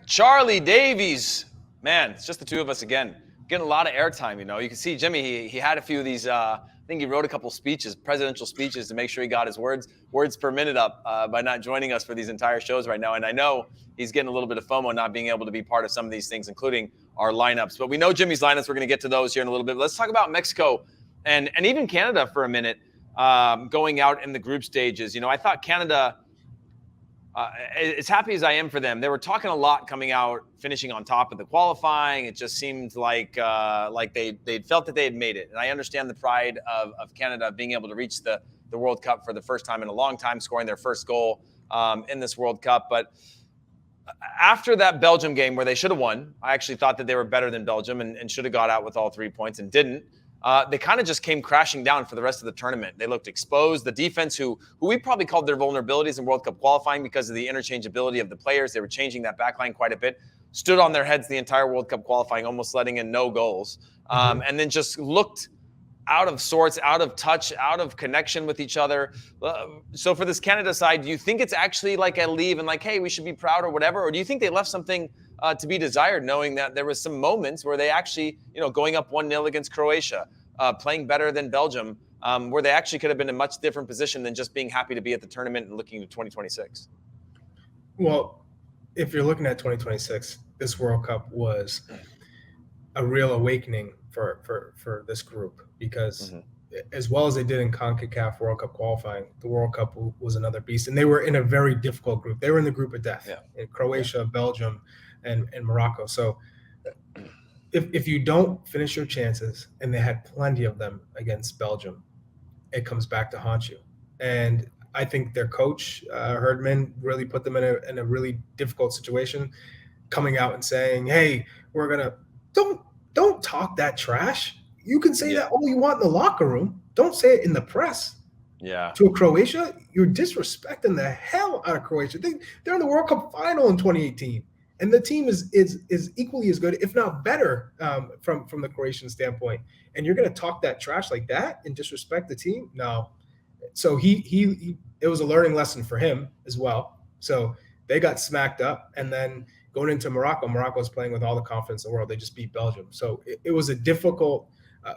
Charlie Davies. Man, it's just the two of us again. Getting a lot of airtime, You can see Jimmy, he had a few of these, I think he wrote a couple speeches, presidential speeches, to make sure he got his words per minute up by not joining us for these entire shows right now. And I know he's getting a little bit of FOMO not being able to be part of some of these things, including our lineups. But we know Jimmy's lineups. We're going to get to those here in a little bit. Let's talk about Mexico and even Canada for a minute, going out in the group stages. I thought Canada, as happy as I am for them, they were talking a lot coming out, finishing on top of the qualifying. It just seemed like they felt that they had made it. And I understand the pride of Canada being able to reach the World Cup for the first time in a long time, scoring their first goal in this World Cup. But after that Belgium game where they should have won, I actually thought that they were better than Belgium and should have got out with all 3 points and didn't. They kind of just came crashing down for the rest of the tournament. They looked exposed. The defense, who we probably called their vulnerabilities in World Cup qualifying because of the interchangeability of the players, they were changing that back line quite a bit, stood on their heads the entire World Cup qualifying, almost letting in no goals, and then just looked out of sorts, out of touch, out of connection with each other. So for this Canada side, do you think it's actually like a leave and like, hey, we should be proud or whatever? Or do you think they left something to be desired, knowing that there was some moments where they actually, going up 1-0 against Croatia, playing better than Belgium, where they actually could have been in a much different position than just being happy to be at the tournament and looking to 2026? Well, if you're looking at 2026, this World Cup was a real awakening for this group because as well as they did in CONCACAF World Cup qualifying, the World Cup was another beast. And they were in a very difficult group. They were in the group of death, in Croatia, Belgium, and Morocco. So if you don't finish your chances, and they had plenty of them against Belgium, it comes back to haunt you. And I think their coach, Herdman, really put them in a really difficult situation, coming out and saying, hey, we're going to – don't talk that trash. You can say that all you want in the locker room. Don't say it in the press. Yeah. To Croatia, you're disrespecting the hell out of Croatia. They're in the World Cup final in 2018. And the team is equally as good, if not better, from the Croatian standpoint. And you're going to talk that trash like that and disrespect the team? No. So he it was a learning lesson for him as well. So they got smacked up. And then going into Morocco was playing with all the confidence in the world. They just beat Belgium. So it was a difficult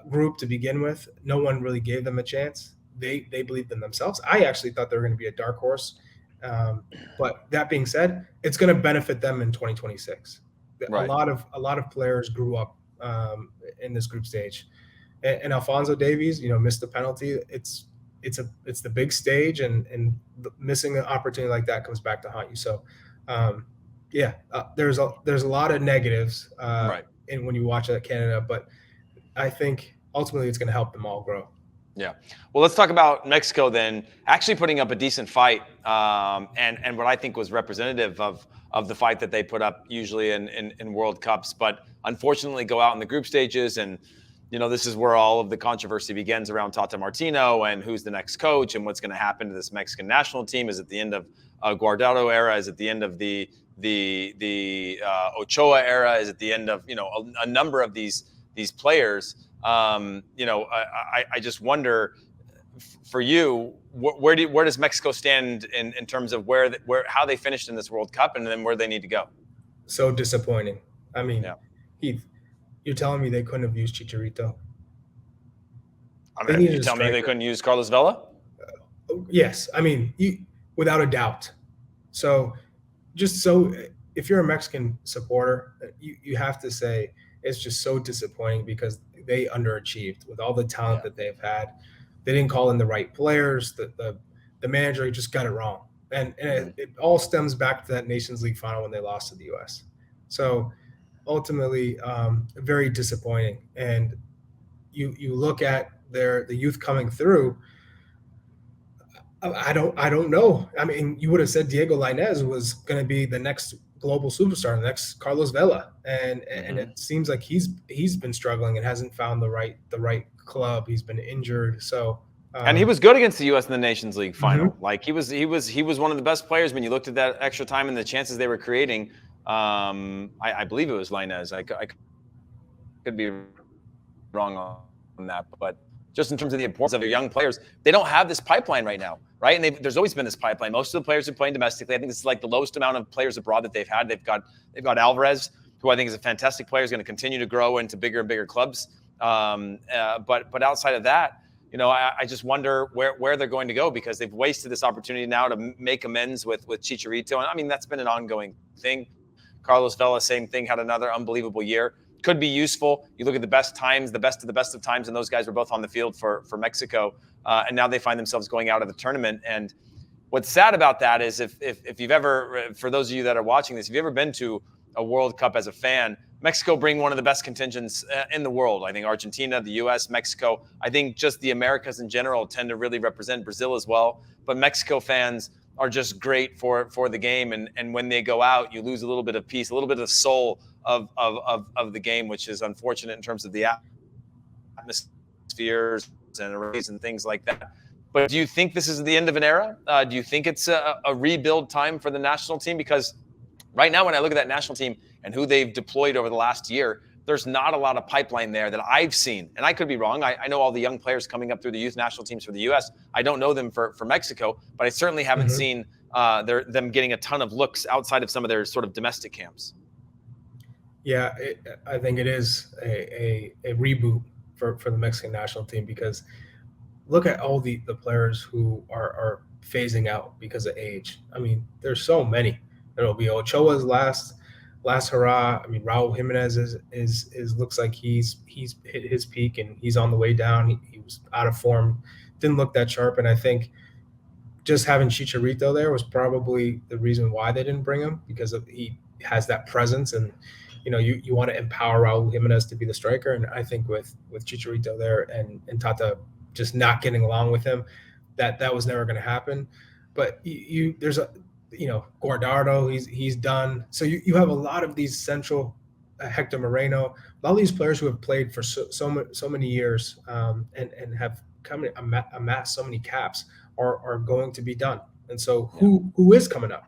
group to begin with. No one really gave them a chance. They believed in themselves. I actually thought they were going to be a dark horse. But that being said, it's going to benefit them in 2026. Right. A lot of players grew up in this group stage, and Alphonso Davies, missed the penalty. It's the big stage, and missing an opportunity like that comes back to haunt you. So, there's a lot of negatives in when you watch that Canada, but I think ultimately it's going to help them all grow. Yeah. Well, let's talk about Mexico then, actually putting up a decent fight, and what I think was representative of the fight that they put up usually in World Cups, but unfortunately go out in the group stages. And, this is where all of the controversy begins around Tata Martino and who's the next coach and what's going to happen to this Mexican national team. Is it the end of Guardado era? Is it the end of the Ochoa era? Is it the end of, a number of these players? I just wonder, for you, where does Mexico stand in terms of how they finished in this World Cup and then where they need to go? So disappointing. I mean, Heath, you're telling me they couldn't have used Chicharito? You tell me they couldn't use Carlos Vela? Yes. I mean, without a doubt. So if you're a Mexican supporter, you have to say it's just so disappointing because they underachieved with all the talent that they've had. They didn't call in the right players. The manager just got it wrong. And it all stems back to that Nations League final when they lost to the U.S. So ultimately, very disappointing. And you look at the youth coming through. I don't know. I mean, you would have said Diego Lainez was going to be the next global superstar, the next Carlos Vela, and it seems like he's been struggling and hasn't found the right club. He's been injured, so. And he was good against the U.S. in the Nations League final. Like he was one of the best players when you looked at that extra time and the chances they were creating. I believe it was Lainez. I could be wrong on that, but just in terms of the importance of your young players. They don't have this pipeline right now, right? And there's always been this pipeline. Most of the players are playing domestically. I think this is like the lowest amount of players abroad that they've had. They've got Alvarez, who I think is a fantastic player, is going to continue to grow into bigger and bigger clubs. But outside of that, I just wonder where they're going to go, because they've wasted this opportunity now to make amends with Chicharito. And I mean, that's been an ongoing thing. Carlos Vela, same thing, had another unbelievable year. Could be useful. You look at the best times, the best of the best of times, and those guys were both on the field for Mexico. And now they find themselves going out of the tournament. And what's sad about that is if you've ever, for those of you that are watching this, if you've ever been to a World Cup as a fan, Mexico bring one of the best contingents in the world. I think Argentina, the U.S., Mexico. I think just the Americas in general tend to really represent, Brazil as well. But Mexico fans are just great for the game. And when they go out, you lose a little bit of peace, a little bit of soul of the game, which is unfortunate in terms of the atmospheres and arrays and things like that. But do you think this is the end of an era? Do you think it's a rebuild time for the national team? Because right now, when I look at that national team and who they've deployed over the last year, there's not a lot of pipeline there that I've seen. And I could be wrong. I know all the young players coming up through the youth national teams for the U.S. I don't know them for Mexico, but I certainly haven't seen them getting a ton of looks outside of some of their sort of domestic camps. Yeah, I think it is a reboot for the Mexican national team, because look at all the players who are phasing out because of age. I mean, there's so many. There'll be Ochoa's last hurrah. I mean, Raul Jimenez is looks like he's hit his peak and he's on the way down. He was out of form, didn't look that sharp, and I think just having Chicharito there was probably the reason why they didn't bring him, because he has that presence, and you want to empower Raul Jimenez to be the striker. And I think with Chicharito there and Tata just not getting along with him, that was never going to happen. But there's Guardado, he's done. So you have a lot of these central, Hector Moreno, all these players who have played for so many years and have amassed so many caps are going to be done. And so who is coming up?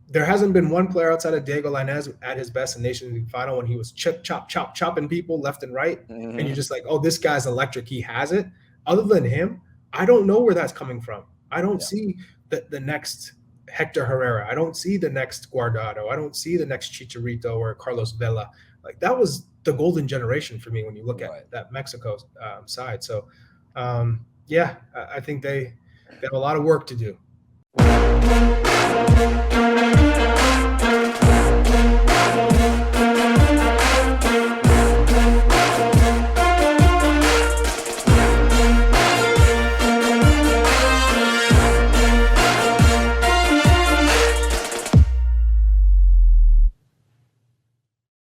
There hasn't been one player outside of Diego Lainez at his best in Nations League final when he was chopping people left and right. And you're just like, oh, this guy's electric. He has it. Other than him, I don't know where that's coming from. I don't see the next Hector Herrera. I don't see the next Guardado. I don't see the next Chicharito or Carlos Vela. Like, that was the golden generation for me when you look at that Mexico side. So, I think they have a lot of work to do.